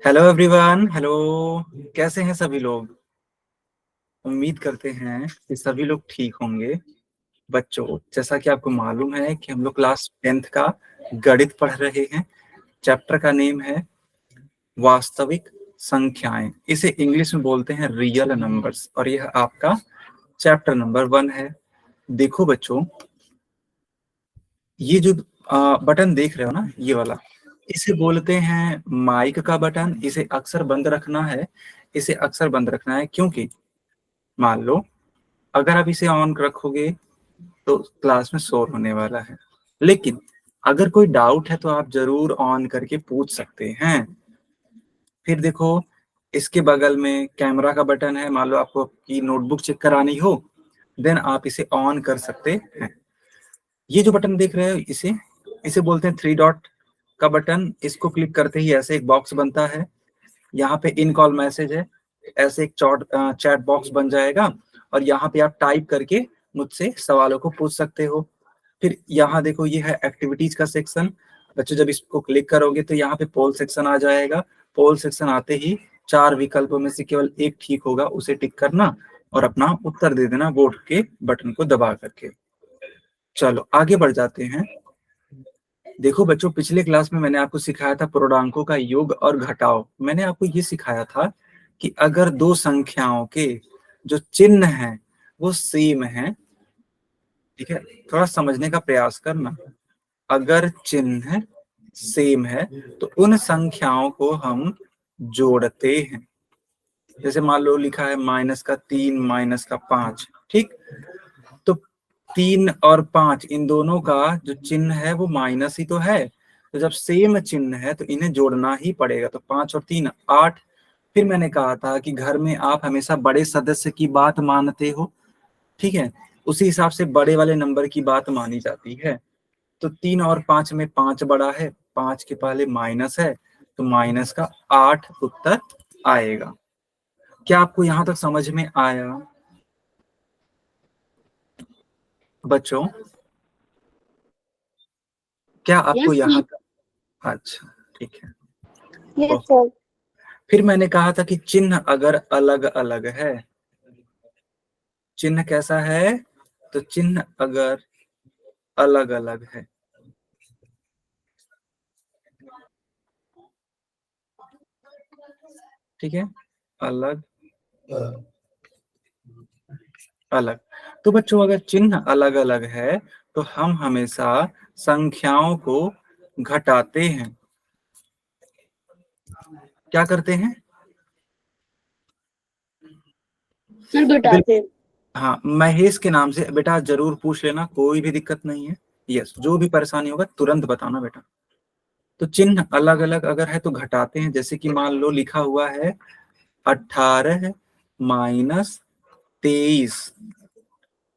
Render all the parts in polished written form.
Hello everyone. Hello, कैसे हैं सभी लोग? उम्मीद करते हैं कि सभी लोग ठीक होंगे। बच्चों, जैसा कि आपको मालूम है कि हम लोग क्लास 10th का गणित पढ़ रहे हैं। चैप्टर का नेम है वास्तविक संख्याएं। इसे इंग्लिश में बोलते हैं रियल नंबर्स, और यह आपका चैप्टर नंबर 1 है। देखो बच्चों, ये जो बटन देख रहे हो ना, ये वाला, इसे बोलते हैं माइक का बटन। इसे अक्सर बंद रखना है। इसे अक्सर बंद रखना है क्योंकि मान लो अगर आप इसे ऑन रखोगे तो क्लास में शोर होने वाला है। लेकिन अगर कोई डाउट है तो आप जरूर ऑन करके पूछ सकते हैं। फिर देखो, इसके बगल में कैमरा का बटन है। मान लो आपको की नोटबुक चेक करानी हो, देन आप इसे ऑन कर सकते हैं। ये जो बटन देख रहे हो, इसे इसे बोलते हैं 3 डॉट का बटन। इसको क्लिक करते ही ऐसे एक बॉक्स बनता है। यहाँ पे इन कॉल मैसेज है। ऐसे एक चैट बॉक्स बन जाएगा, और यहाँ पे आप टाइप करके मुझसे सवालों को पूछ सकते हो। फिर यहाँ देखो, ये है एक्टिविटीज का सेक्शन। बच्चों, जब इसको क्लिक करोगे तो यहाँ पे पोल सेक्शन आ जाएगा। पोल सेक्शन आते ही 4 विकल्पों में से केवल एक ठीक होगा, उसे टिक करना और अपना उत्तर दे देना बोर्ड के बटन को दबा करके। चलो आगे बढ़ जाते हैं। देखो बच्चों, पिछले क्लास में मैंने आपको सिखाया था पूर्णांकों का योग और घटाव। मैंने आपको ये सिखाया था कि अगर दो संख्याओं के जो चिन्ह हैं वो सेम हैं, ठीक है, थोड़ा समझने का प्रयास करना। अगर चिन्ह सेम है तो उन संख्याओं को हम जोड़ते हैं। जैसे मान लो लिखा है -3 -5, ठीक। तो 3 और 5 इन दोनों का जो चिन्ह है वो माइनस ही तो है। तो जब सेम चिन्ह है तो इन्हें जोड़ना ही पड़ेगा। तो 5 और 3 8। फिर मैंने कहा था कि घर में आप हमेशा बड़े सदस्य की बात मानते हो, ठीक है, उसी हिसाब से बड़े वाले नंबर की बात मानी जाती है। तो 3 और 5 में 5 बड़ा है, 5 के पहले माइनस है, तो माइनस का 8 उत्तर आएगा। क्या आपको यहां तक समझ में आया बच्चों? क्या आपको यस यहाँ तक? अच्छा, ठीक है। Yes oh, sir. फिर मैंने कहा था कि चिन्ह अगर अलग अलग है, चिन्ह कैसा है? तो चिन्ह अगर अलग अलग है, ठीक है, अलग अलग। तो बच्चों, अगर चिन्ह अलग अलग है तो हम हमेशा संख्याओं को घटाते हैं। क्या करते हैं? सर घटाते। हाँ, महेश के नाम से बेटा जरूर पूछ लेना, कोई भी दिक्कत नहीं है। यस, जो भी परेशानी होगा तुरंत बताना बेटा। तो चिन्ह अलग अलग अगर है तो घटाते हैं। जैसे कि मान लो लिखा हुआ है 18 -23,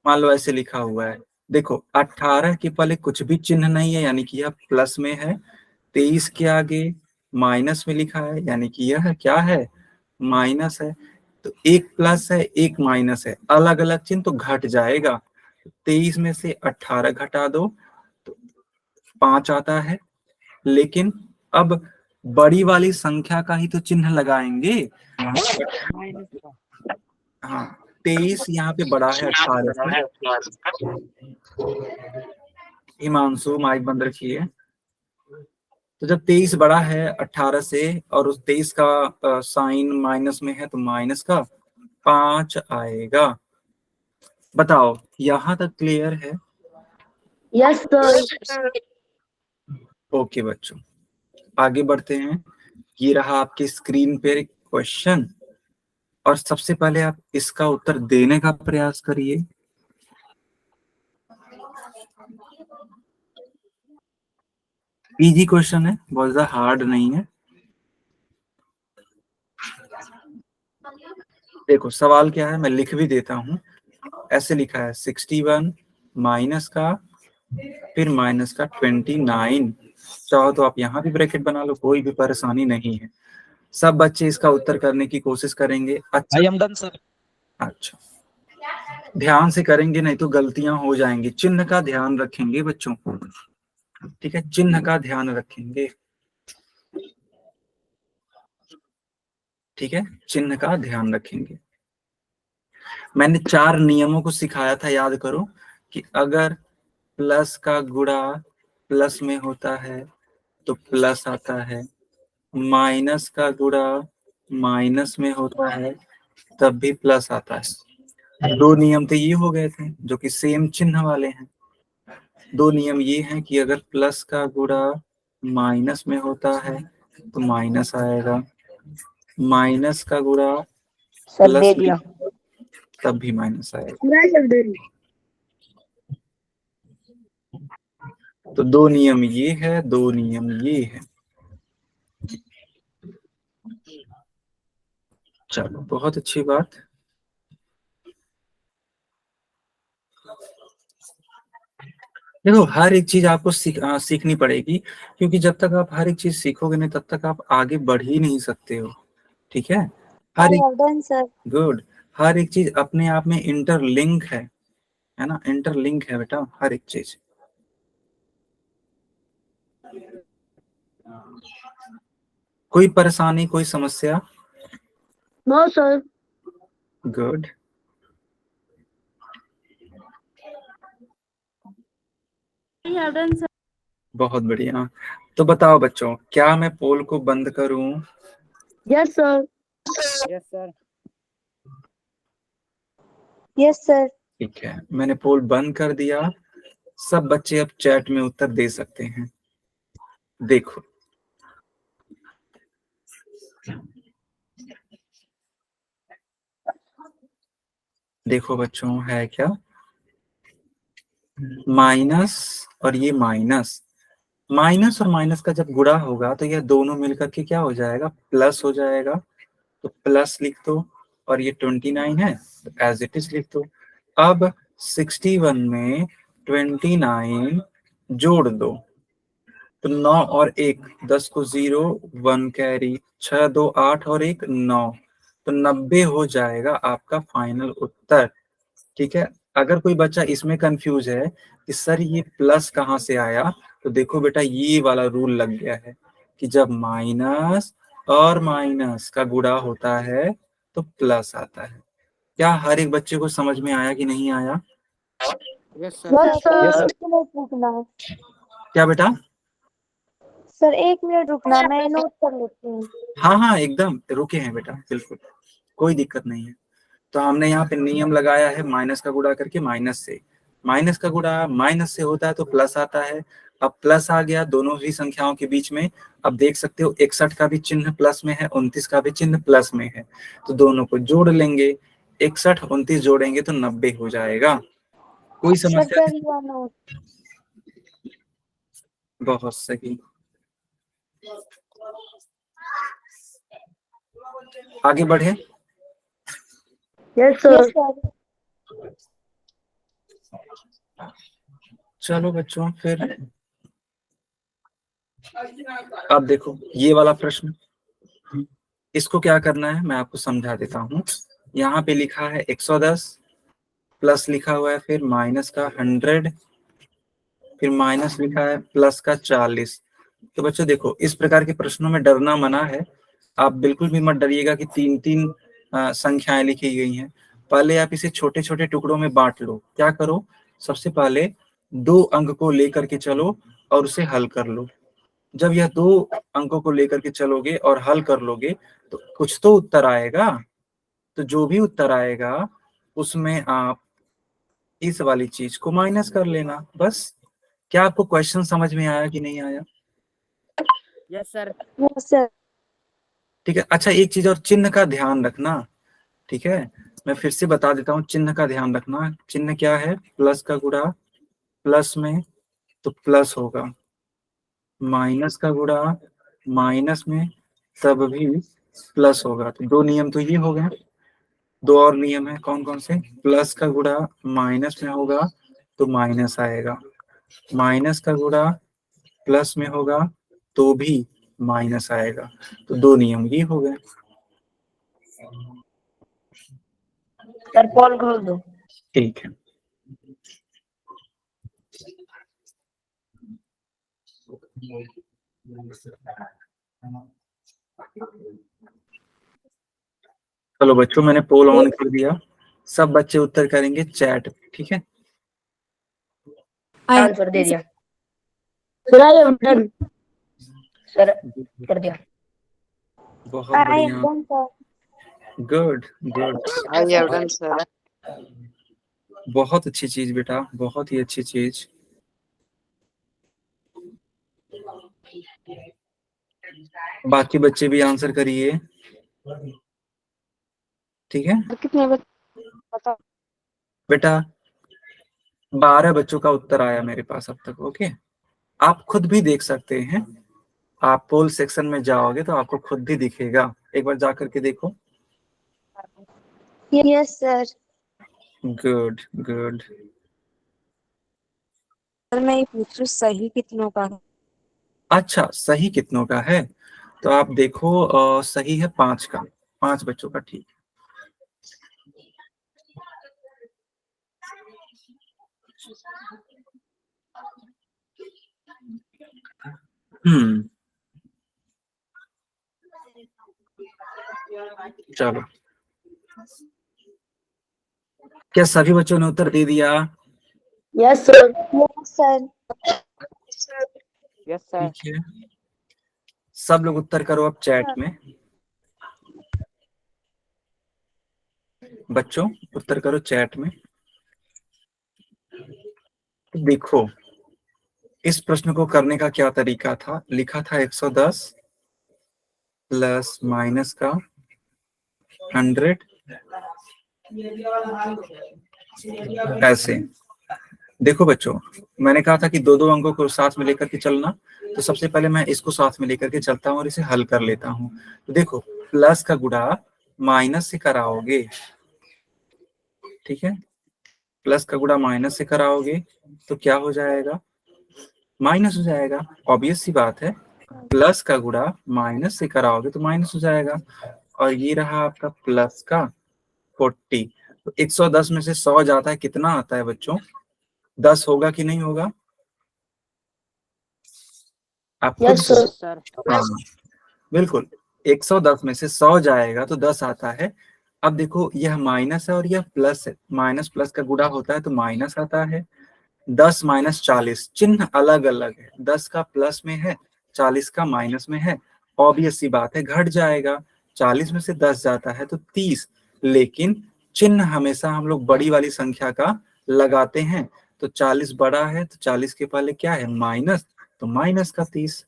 मान लो ऐसे लिखा हुआ है। देखो, 18 के पहले कुछ भी चिन्ह नहीं है, यानी कि यह प्लस में है। 23 के आगे माइनस में लिखा है, यानी कि यह क्या है? माइनस है। तो एक प्लस है, एक माइनस है, अलग अलग चिन्ह तो घट जाएगा। 23 में से 18 घटा दो तो 5 आता है। लेकिन अब बड़ी वाली संख्या का ही तो चिन्ह लगाएंगे। हाँ, 23 यहाँ पे बड़ा है 18 से। हिमांशु, माइक बंद रखिए। तो जब 23 बड़ा है 18 से और उस 23 का साइन माइनस में है, तो माइनस का 5 आएगा। बताओ, यहां तक क्लियर है? Yes sir. ओके बच्चों, आगे बढ़ते हैं। ये रहा आपकी स्क्रीन पे क्वेश्चन, और सबसे पहले आप इसका उत्तर देने का प्रयास करिए। इजी क्वेश्चन है, बहुत ज्यादा हार्ड नहीं है। देखो सवाल क्या है, मैं लिख भी देता हूँ। ऐसे लिखा है 61 माइनस का, फिर माइनस का 29। चाहो तो आप यहाँ भी ब्रैकेट बना लो, कोई भी परेशानी नहीं है। सब बच्चे इसका उत्तर करने की कोशिश करेंगे। अच्छा, आई एम डन सर। अच्छा, ध्यान से करेंगे, नहीं तो गलतियां हो जाएंगी। चिन्ह का ध्यान रखेंगे बच्चों, ठीक है, चिन्ह का ध्यान रखेंगे। ठीक है, चिन्ह का ध्यान रखेंगे। मैंने 4 नियमों को सिखाया था, याद करो, कि अगर प्लस का गुणा प्लस में होता है तो प्लस आता है, माइनस का गुणा माइनस में होता है तब भी प्लस आता है। 2 नियम तो ये हो गए थे जो कि सेम चिन्ह वाले हैं। 2 नियम ये हैं कि अगर प्लस का गुणा माइनस में होता है तो माइनस आएगा, माइनस का गुणा सर प्लस दे में दिया। तब भी माइनस आएगा। पूरा सर दे दिया। तो 2 नियम ये है, 2 नियम ये है। चलो, बहुत अच्छी बात। देखो, हर एक चीज आपको सीखनी पड़ेगी, क्योंकि जब तक आप हर एक चीज सीखोगे नहीं तब तक आप आगे बढ़ ही नहीं सकते हो। ठीक है, हर एक सर। गुड, हर एक चीज अपने आप में इंटरलिंक है ना, इंटरलिंक है बेटा हर एक चीज। कोई परेशानी, कोई समस्या? No sir. गुड, बहुत बढ़िया। तो बताओ बच्चों, क्या मैं पोल को बंद करूं? Yes sir. Yes sir. Yes sir. ठीक है, मैंने पोल बंद कर दिया। सब बच्चे अब चैट में उत्तर दे सकते हैं। देखो, देखो बच्चों, है क्या? माइनस और ये माइनस, माइनस और माइनस का जब गुणा होगा तो यह दोनों मिलकर के क्या हो जाएगा? प्लस हो जाएगा। तो प्लस लिख दो, और ये 29 है तो एज इट इज लिख दो। अब 61 में 29 जोड़ दो तो 9 और 1 10 को 0, 1 कैरी, 6 2 8 और 1 9, तो 90 हो जाएगा आपका फाइनल उत्तर। ठीक है, अगर कोई बच्चा इसमें कंफ्यूज है कि सर ये प्लस कहाँ से आया, तो देखो बेटा, ये वाला रूल लग गया है कि जब माइनस और माइनस का गुणा होता है तो प्लस आता है। क्या हर एक बच्चे को समझ में आया कि नहीं आया? Yes sir. Yes sir. Yes sir. एक मिनट रुकना। क्या बेटा? सर 1 मिनट रुकना, मैं नोट कर लेती हूँ। हाँ हाँ, एकदम रुके हैं बेटा, बिल्कुल कोई दिक्कत नहीं है। तो हमने यहाँ पे नियम लगाया है, माइनस का गुणा करके माइनस से, माइनस का गुणा माइनस से होता है तो प्लस आता है। अब प्लस आ गया दोनों ही संख्याओं के बीच में। अब देख सकते हो 61 का भी चिन्ह प्लस में है, 29 का भी चिन्ह प्लस में है, तो दोनों को जोड़ लेंगे। 61 29 जोड़ेंगे तो 90 हो जाएगा। कोई सर समस्या कर नहीं? लिया नोट। बहुत सही, आगे बढ़े। Yes sir. चलो बच्चों, फिर अब देखो ये वाला प्रश्न, इसको क्या करना है मैं आपको समझा देता हूँ। यहाँ पे लिखा है 110, प्लस लिखा हुआ है, फिर माइनस का 100, फिर माइनस लिखा है प्लस का 40। तो बच्चों देखो, इस प्रकार के प्रश्नों में डरना मना है। आप बिल्कुल भी मत डरिएगा कि 3-3 संख्याएं लिखी गई हैं। पहले आप इसे छोटे छोटे टुकड़ों में बांट लो। क्या करो, सबसे पहले 2 अंक को लेकर के चलो और उसे हल कर लो। जब यह 2 अंकों को लेकर के चलोगे और हल कर लोगे तो कुछ तो उत्तर आएगा। तो जो भी उत्तर आएगा उसमें आप इस वाली चीज को माइनस कर लेना, बस। क्या आपको क्वेश्चन समझ में आया कि नहीं आया? Yes sir. Yes sir. ठीक है, अच्छा एक चीज और, चिन्ह का ध्यान रखना। ठीक है, मैं फिर से बता देता हूँ, चिन्ह का ध्यान रखना। चिन्ह क्या है? प्लस का गुणा प्लस में तो प्लस होगा, माइनस का गुणा माइनस में तब भी प्लस होगा। तो 2 नियम तो ये हो गए। 2 और नियम है, कौन कौन से? प्लस का गुणा माइनस में होगा तो माइनस आएगा, माइनस का गुणा प्लस में होगा तो भी माइनस आएगा। तो 2 नियम ये हो गए। सर पोल खोल दो। ठीक है, चलो बच्चों, मैंने पोल ऑन कर दिया, सब बच्चे उत्तर करेंगे चैट पे, ठीक है? आंसर दे दिया sir I am done. Sir, कर दिया। बहुत I बढ़िया, am done, sir. Good good, I have done sir. बहुत अच्छी चीज बेटा, बहुत ही अच्छी चीज। बाकी बच्चे भी आंसर करिए, ठीक है कितने बता? बेटा? 12 बच्चों का उत्तर आया मेरे पास अब तक। ओके, आप खुद भी देख सकते हैं, आप पोल सेक्शन में जाओगे तो आपको खुद भी दिखेगा, एक बार जा करके देखो। Yes, sir. Good good. Sir मैं ये पूछ रही हूँ, सही कितनों का है? अच्छा, सही कितनों का है? तो आप देखो, सही है 5 का, 5 बच्चों का, ठीक है। चलो, क्या सभी बच्चों ने उत्तर दे दिया? Yes sir. Yes, sir. Yes sir. ठीक है, सब लोग उत्तर करो अब चैट में। बच्चों उत्तर करो चैट में। देखो, इस प्रश्न को करने का क्या तरीका था, लिखा था 110 प्लस माइनस का 100, ऐसे। देखो बच्चों, मैंने कहा था कि दो दो अंकों को साथ में लेकर के चलना, तो सबसे पहले मैं इसको साथ में लेकर के चलता हूँ और इसे हल कर लेता हूँ। तो देखो, प्लस का गुणा माइनस से कराओगे, ठीक है? प्लस का गुणा माइनस से कराओगे तो क्या हो जाएगा? माइनस हो जाएगा, ऑब्वियस सी बात है। प्लस का गुणा माइनस से कराओगे तो माइनस हो जाएगा, और ये रहा आपका प्लस का 40। तो 110 में से 100 जाता है, कितना आता है बच्चों? 10 होगा कि नहीं होगा? आप खुद यस सर। सर। हाँ बिल्कुल, 110 में से 100 जाएगा तो 10 आता है। अब देखो, यह माइनस है और यह प्लस है, माइनस प्लस का गुणा होता है तो माइनस आता है। 10 माइनस 40, चिन्ह अलग अलग है, 10 का प्लस में है, 40 का माइनस में है, ऑब्वियस सी बात है घट जाएगा। 40 में से 10 जाता है तो 30, लेकिन चिन्ह हमेशा हम लोग बड़ी वाली संख्या का लगाते हैं, तो 40 बड़ा है तो 40 के पहले क्या है? माइनस, तो माइनस का 30।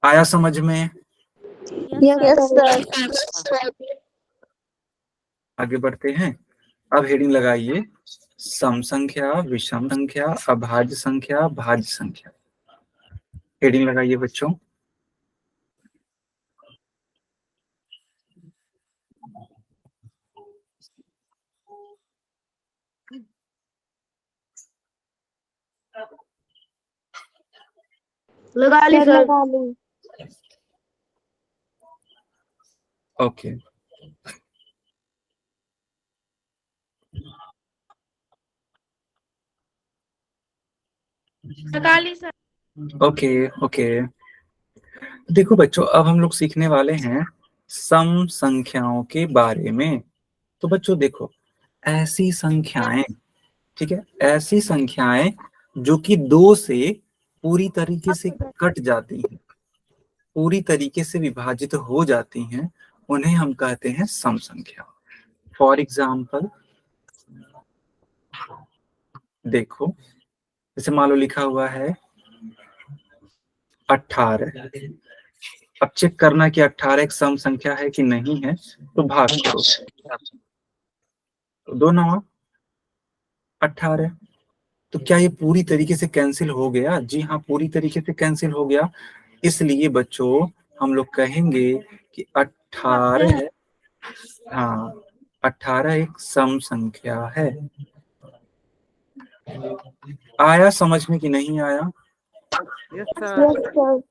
आया समझ में? Yes, sir. आगे बढ़ते हैं, अब हेडिंग लगाइए, सम संख्या, विषम संख्या, अभाज्य संख्या, भाज्य संख्या। हेडिंग लगाइए बच्चों। लगा ली Sir, सर। लगा ली। ओके, लगा ली सर। Okay okay. देखो बच्चों, अब हम लोग सीखने वाले हैं सम संख्याओं के बारे में। तो बच्चों देखो, ऐसी संख्याएं, ठीक है, ऐसी संख्याएं जो कि 2 से पूरी तरीके से कट जाती हैं, पूरी तरीके से विभाजित हो जाती हैं, उन्हें हम कहते हैं सम संख्या। फॉर एग्जाम्पल देखो, जैसे मान लो लिखा हुआ है 18। अब चेक करना कि 18 एक सम संख्या है कि नहीं है, तो भाग करो, तो 2 9 18। तो क्या ये पूरी तरीके से कैंसिल हो गया? जी हाँ, पूरी तरीके से कैंसिल हो गया। इसलिए बच्चों हम लोग कहेंगे कि 18, हाँ 18 एक सम संख्या है। आया समझ में कि नहीं आया? Yes sir. Yes, sir.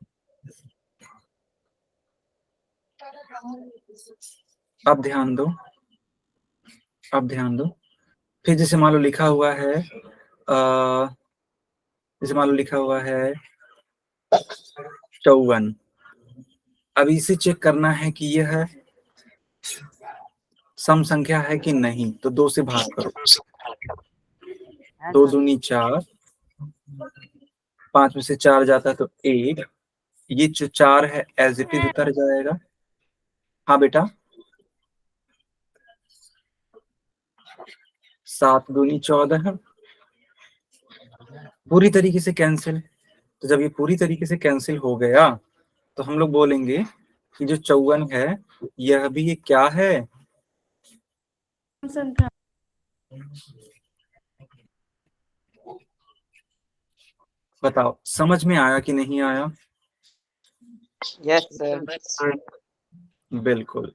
अब ध्यान दो, अब ध्यान दो। फिर जैसे मान लो लिखा हुआ है, जैसे मान लो लिखा हुआ है 54। अब इसे चेक करना है कि यह सम संख्या है कि नहीं, तो 2 से भाग करो। 2 दूनी 4, 5 में से 4 जाता है तो 1, ये जो 4 है एज इट इज उतर जाएगा। हाँ बेटा, 7 दूनी 14 है, पूरी तरीके से कैंसिल। तो जब ये पूरी तरीके से कैंसिल हो गया तो हम लोग बोलेंगे कि जो 54 है यह भी ये क्या है, संख्या। बताओ समझ में आया कि नहीं आया? Yes sir. बिल्कुल।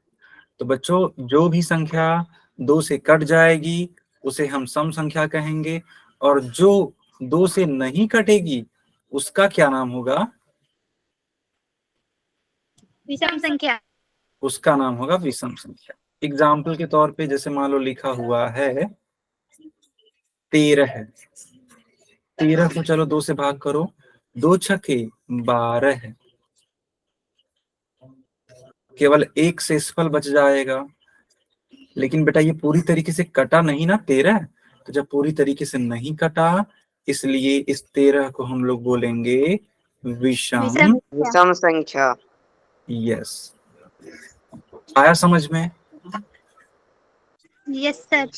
तो बच्चों जो भी संख्या 2 से कट जाएगी उसे हम सम संख्या कहेंगे, और जो 2 से नहीं कटेगी उसका क्या नाम होगा? विषम संख्या। उसका नाम होगा विषम संख्या। एग्जाम्पल के तौर पे जैसे मान लो लिखा हुआ है 13 है, 13 को चलो 2 से भाग करो, 2 छक्के 12 है, केवल एक शेषफल बच जाएगा। लेकिन बेटा ये पूरी तरीके से कटा नहीं ना 13, तो जब पूरी तरीके से नहीं कटा इसलिए इस 13 को हम लोग बोलेंगे विषम विषम संख्या। यस, आया समझ में? Yes sir.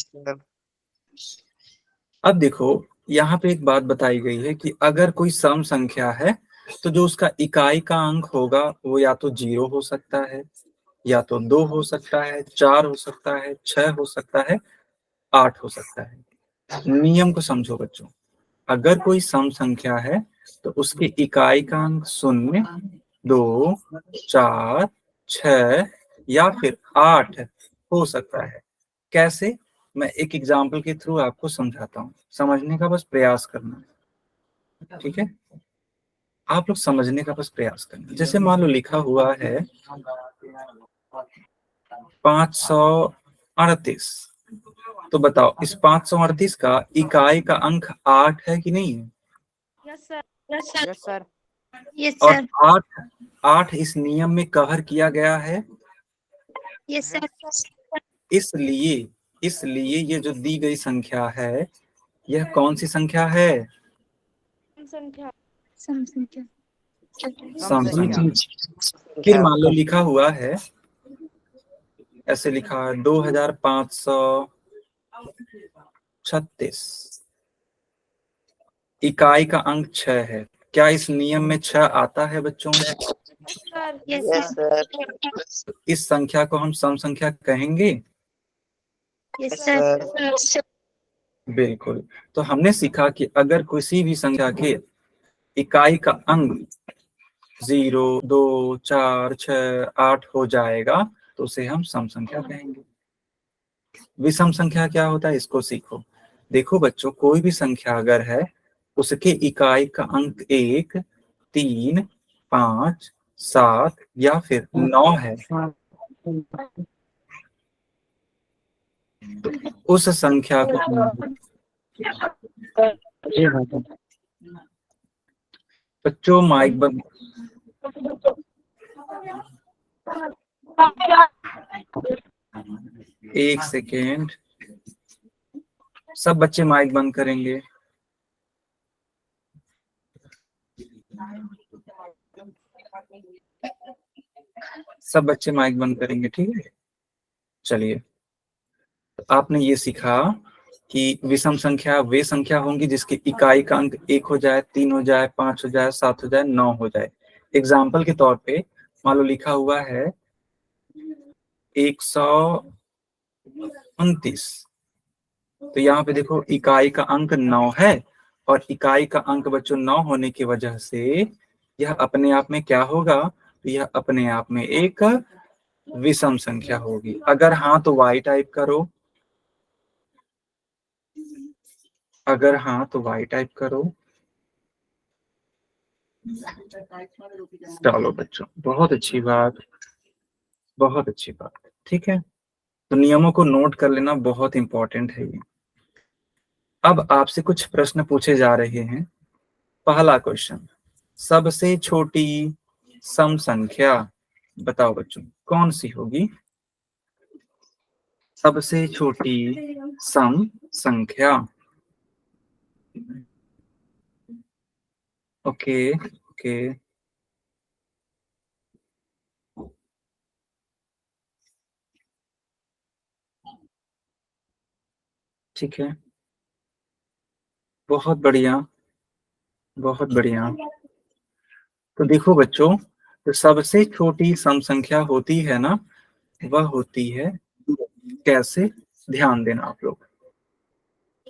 अब देखो यहाँ पे एक बात बताई गई है कि अगर कोई सम संख्या है तो जो उसका इकाई का अंक होगा वो या तो 0 हो सकता है, या तो 2 हो सकता है, 4 हो सकता है, 6 हो सकता है, 8 हो सकता है। नियम को समझो बच्चों, अगर कोई सम संख्या है तो उसके इकाई का अंक 0, 2, 4, 6 या फिर 8 हो सकता है। कैसे? मैं एक एग्जाम्पल के थ्रू आपको समझाता हूँ, समझने का बस प्रयास करना है, ठीक है? आप लोग समझने का बस प्रयास करना। जैसे मान लो लिखा हुआ है 538, तो बताओ इस 538 का इकाई का अंक 8 है कि नहीं है? Yes sir. Yes sir. Yes और सर। 8 इस नियम में कवर किया गया है, यस सर। इसलिए इसलिए ये जो दी गई संख्या है यह कौन सी संख्या है? संख्या। सम संख्या। सम संख्या। फिर मान लो लिखा हुआ है ऐसे लिखा है 2536, इकाई का अंक 6 है, क्या इस नियम में 6 आता है बच्चों? Sir. Yes yes sir. Sir. इस संख्या को हम सम संख्या कहेंगे? Yes sir. बिल्कुल। तो हमने सीखा कि अगर किसी भी संख्या के इकाई का अंक 0, 2, 4, 6, 8 हो जाएगा तो उसे हम सम संख्या कहेंगे। विषम संख्या क्या होता है इसको सीखो। देखो बच्चों, कोई भी संख्या अगर है उसके इकाई का अंक 1, 3, 5, 7 या फिर 9 है, तो उस संख्या को बच्चों माइक बंद, एक सेकेंड, सब बच्चे माइक बंद करेंगे। सब बच्चे माइक बंद करेंगे, ठीक है? चलिए, तो आपने ये सीखा कि विषम संख्या वे संख्या होंगी जिसकी इकाई का अंक 1 हो जाए, 3 हो जाए, 5 हो जाए, 7 हो जाए, 9 हो जाए। एग्जाम्पल के तौर पे मान लो लिखा हुआ है 129, तो यहाँ पे देखो इकाई का अंक 9 है, और इकाई का अंक बच्चों 9 होने की वजह से यह अपने आप में क्या होगा? तो यह अपने आप में एक विषम संख्या होगी। अगर हाँ तो वाई टाइप करो, अगर हाँ तो वाई टाइप करो। चलो बच्चों, बहुत अच्छी बात, बहुत अच्छी बात, ठीक है? तो नियमों को नोट कर लेना बहुत इंपॉर्टेंट है ये। अब आपसे कुछ प्रश्न पूछे जा रहे हैं। पहला क्वेश्चन, सबसे छोटी सम संख्या बताओ बच्चों कौन सी होगी? सबसे छोटी सम संख्या। ओके ओके, ठीक है, बहुत बढ़िया, बहुत बढ़िया। तो देखो बच्चों, तो सबसे छोटी सम संख्या होती है ना, वह होती है दो। कैसे, ध्यान देना आप लोग।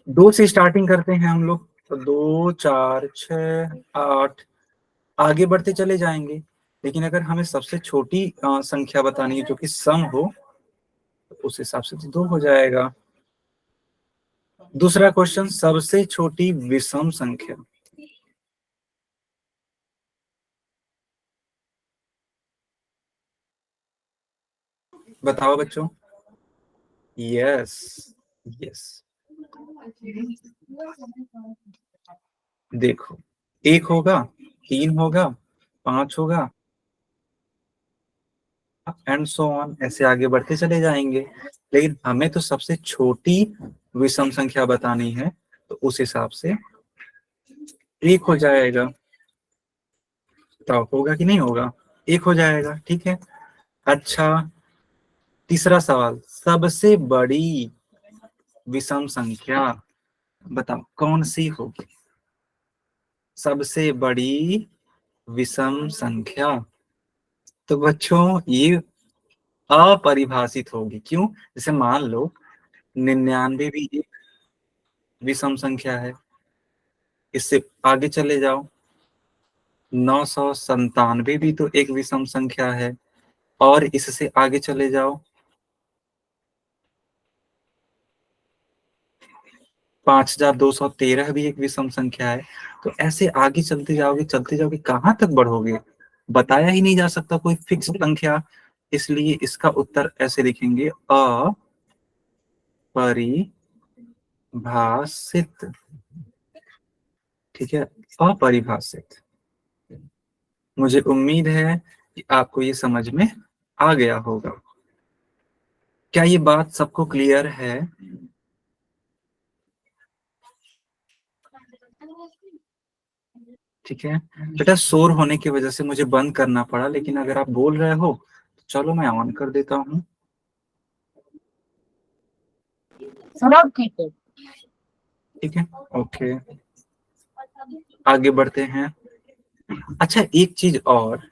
2 से स्टार्टिंग करते हैं हम लोग, तो 2 4 6 8, आगे बढ़ते चले जाएंगे। लेकिन अगर हमें सबसे छोटी संख्या बतानी है जो कि सम हो, तो उस हिसाब से तो 2 हो जाएगा। दूसरा क्वेश्चन, सबसे छोटी विषम संख्या। बताओ बच्चों। यस यस, देखो 1 होगा, 3 होगा, 5 होगा, एंड सो ऑन, ऐसे आगे बढ़ते चले जाएंगे। लेकिन हमें तो सबसे छोटी विषम संख्या बतानी है, तो उस हिसाब से 1 हो जाएगा। तो होगा कि नहीं होगा, 1 हो जाएगा, ठीक है। अच्छा, तीसरा सवाल, सबसे बड़ी विषम संख्या बताओ कौन सी होगी। सबसे बड़ी विषम संख्या, तो बच्चों ये अपरिभाषित होगी। क्यों? जैसे मान लो 99 भी एक विषम संख्या है। इससे आगे चले जाओ, 997 भी तो एक विषम संख्या है। और इससे आगे चले जाओ, 5213 भी एक विषम संख्या है। तो ऐसे आगे चलते जाओगे, कहाँ तक बढ़ोगे, बताया ही नहीं जा सकता कोई फिक्स संख्या। इसलिए इसका उत्तर ऐसे लिखेंगे, अपरिभाषित। ठीक है, अपरिभाषित। मुझे उम्मीद है कि आपको ये समझ में आ गया होगा। क्या ये बात सबको क्लियर है? ठीक है बेटा, शोर होने की वजह से मुझे बंद करना पड़ा, लेकिन अगर आप बोल रहे हो तो चलो मैं ऑन कर देता हूँ। ठीक है, ओके, आगे बढ़ते हैं। अच्छा, एक चीज और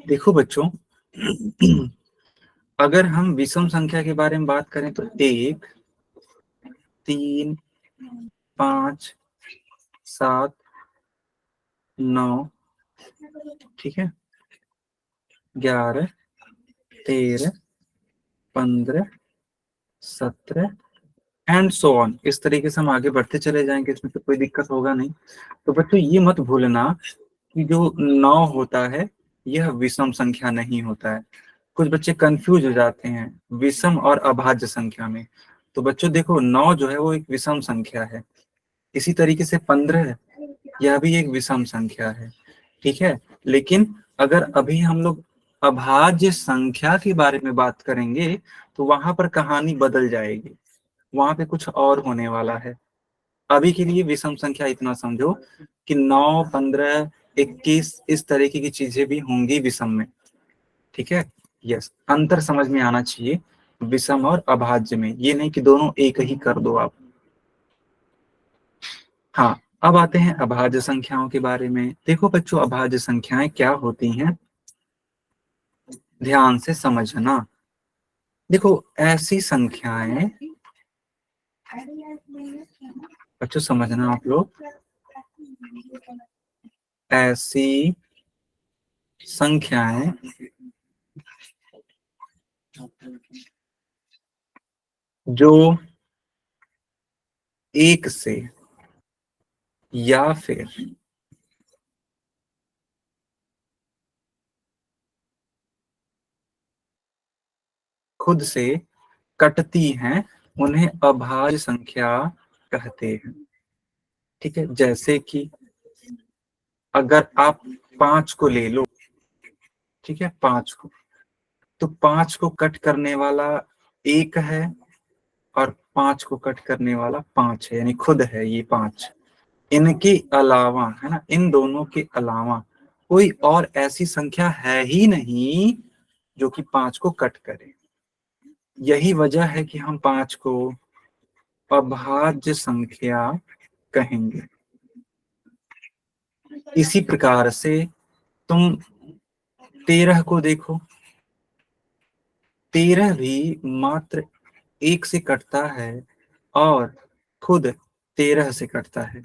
देखो बच्चों, अगर हम विषम संख्या के बारे में बात करें तो 1 3 5 7 9, ठीक है, 11 13 15 17 एंड सो ऑन, इस तरीके से हम आगे बढ़ते चले जाएंगे, इसमें तो कोई दिक्कत होगा नहीं। तो बच्चों ये मत भूलना कि जो 9 होता है यह विषम संख्या नहीं होता है। कुछ बच्चे कंफ्यूज हो जाते हैं विषम और अभाज्य संख्या में। तो बच्चों देखो, 9 जो है वो एक विषम संख्या है। इसी तरीके से 15, यह भी एक विषम संख्या है, ठीक है। लेकिन अगर अभी हम लोग अभाज्य संख्या के बारे में बात करेंगे, तो वहां पर कहानी बदल जाएगी, वहां पे कुछ और होने वाला है। अभी के लिए विषम संख्या इतना समझो कि 9 15 21 इस तरीके की चीजें भी होंगी विषम में, ठीक है। यस, अंतर समझ में आना चाहिए विषम और अभाज्य में, ये नहीं कि दोनों एक ही कर दो आप। हाँ, अब आते हैं अभाज्य संख्याओं के बारे में। देखो बच्चों, अभाज्य संख्याएं क्या होती हैं, ध्यान से समझना। देखो ऐसी संख्याएं, बच्चों समझना आप लोग, ऐसी संख्याएं जो 1 से या फिर खुद से कटती हैं, उन्हें अभाज्य संख्या कहते हैं। ठीक है, जैसे कि अगर आप 5 को ले लो, ठीक है, 5 को, तो 5 को कट करने वाला 1 है और 5 को कट करने वाला 5 है, यानी खुद है ये 5। इनके अलावा, है ना, इन दोनों के अलावा कोई और ऐसी संख्या है ही नहीं जो कि 5 को कट करे। यही वजह है कि हम 5 को अभाज्य संख्या कहेंगे। इसी प्रकार से तुम 13 को देखो, 13 भी मात्र 1 से कटता है और खुद 13 से कटता है।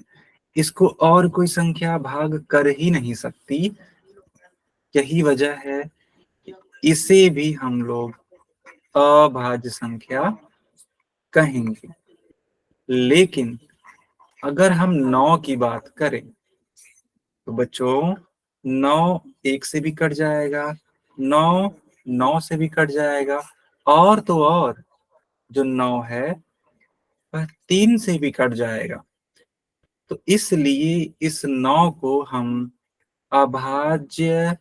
इसको और कोई संख्या भाग कर ही नहीं सकती। यही वजह है कि इसे भी हम लोग अभाज्य संख्या कहेंगे। लेकिन अगर हम 9 की बात करें तो बच्चों 9 1 से भी कट जाएगा, 9 9 से भी कट जाएगा, और तो और जो 9 है वह 3 से भी कट जाएगा। तो इसलिए इस 9 को हम अभाज्य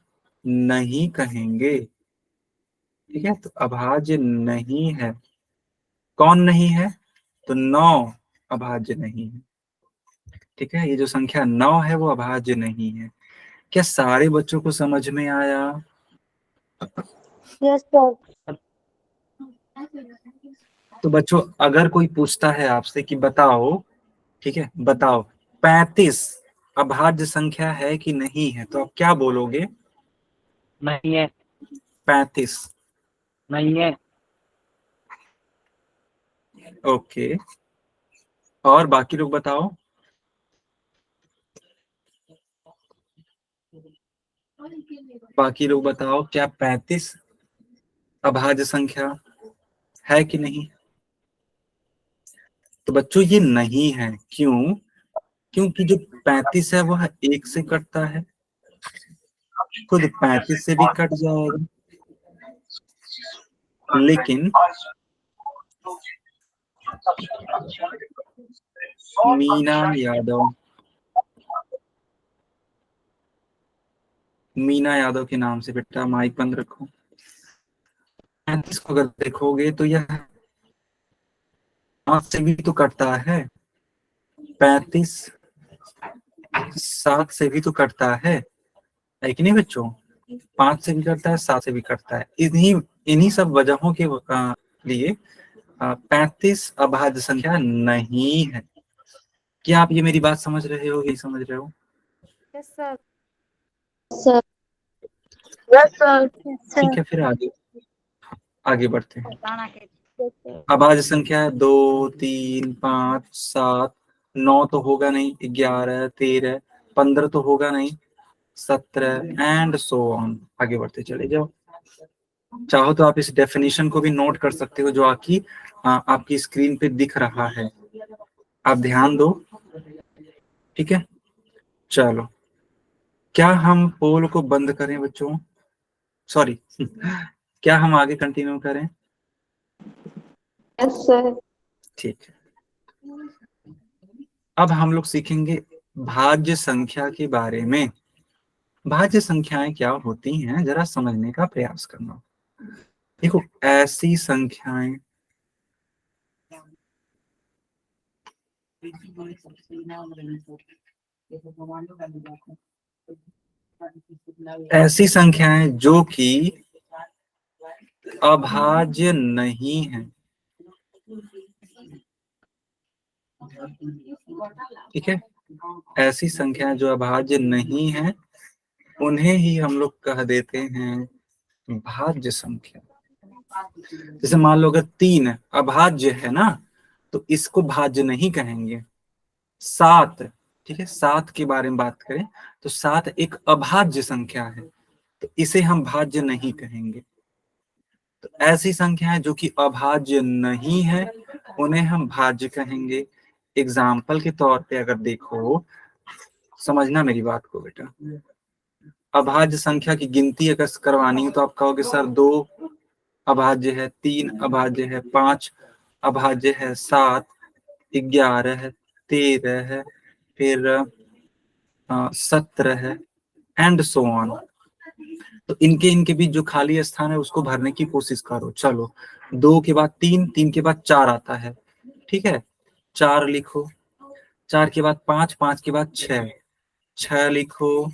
नहीं कहेंगे। ठीक है, तो अभाज्य नहीं है। कौन नहीं है? तो 9 अभाज्य नहीं है। ठीक है, ये जो संख्या 9 है वो अभाज्य नहीं है। क्या सारे बच्चों को समझ में आया? Yes sir. तो बच्चों अगर कोई पूछता है आपसे कि बताओ, ठीक है, बताओ 35 अभाज्य संख्या है कि नहीं है, तो आप क्या बोलोगे? नहीं है। 35 नहीं है। ओके, और बाकी लोग बताओ। बाकी लोग बताओ, क्या 35 अभाज्य संख्या है कि नहीं? तो बच्चों ये नहीं है। क्यों? क्योंकि जो 35 है वह 1 से कटता है, खुद 35 से भी कट जाएगा। लेकिन मीना यादव के नाम से बेटा माइक बंद रखो। 35 को अगर देखोगे तो यह 5 से भी तो कटता है, 35 7 से भी तो कटता है कि नहीं बच्चों? 5 से भी कटता है, 7 से भी कटता है। इन्हीं सब वजहों के लिए 35 अभाज्य संख्या नहीं है। क्या आप ये मेरी बात समझ रहे हो, ये समझ रहे हो? Yes sir. Sir. Yes sir. ठीक है, फिर आगे बढ़ते हैं। Yes sir. अभाज्य संख्या है 2 3 5 7, 9 तो होगा नहीं, 11 13 15 तो होगा नहीं, 17 एंड सो ऑन। आगे बढ़ते चले जाओ। चाहो तो आप इस डेफिनेशन को भी नोट कर सकते हो जो आपकी स्क्रीन पे दिख रहा है। आप ध्यान दो, ठीक है। चलो, क्या हम पोल को बंद करें बच्चों? सॉरी क्या हम आगे कंटिन्यू करें? Yes sir. ठीक है, अब हम लोग सीखेंगे भाज्य संख्या के बारे में। भाज्य संख्याएं क्या होती हैं जरा समझने का प्रयास करना। देखो, ऐसी संख्याएं जो कि अभाज्य नहीं है। ठीक है, ऐसी संख्याएं जो अभाज्य नहीं है उन्हें ही हम लोग कह देते हैं भाज्य संख्या। जैसे मान लो अगर 3 अभाज्य है ना, तो इसको भाज्य नहीं कहेंगे। 7, ठीक है, 7 के बारे में बात करें तो 7 एक अभाज्य संख्या है, तो इसे हम भाज्य नहीं कहेंगे। तो ऐसी संख्याएं जो कि अभाज्य नहीं है उन्हें हम भाज्य कहेंगे। एग्जाम्पल के तौर पे अगर देखो, समझना मेरी बात को बेटा, अभाज्य संख्या की गिनती अगर करवानी हो तो आप कहोगे सर 2 अभाज्य है, 3 अभाज्य है, 5 अभाज्य है, 7 11 है, 13 है, फिर 17 है एंड सो ऑन। तो इनके इनके बीच जो खाली स्थान है उसको भरने की कोशिश करो। चलो, 2 के बाद 3, 3 के बाद 4 आता है, ठीक है, 4 लिखो। 4 के बाद 5, 5 के बाद 6, 6 लिखो।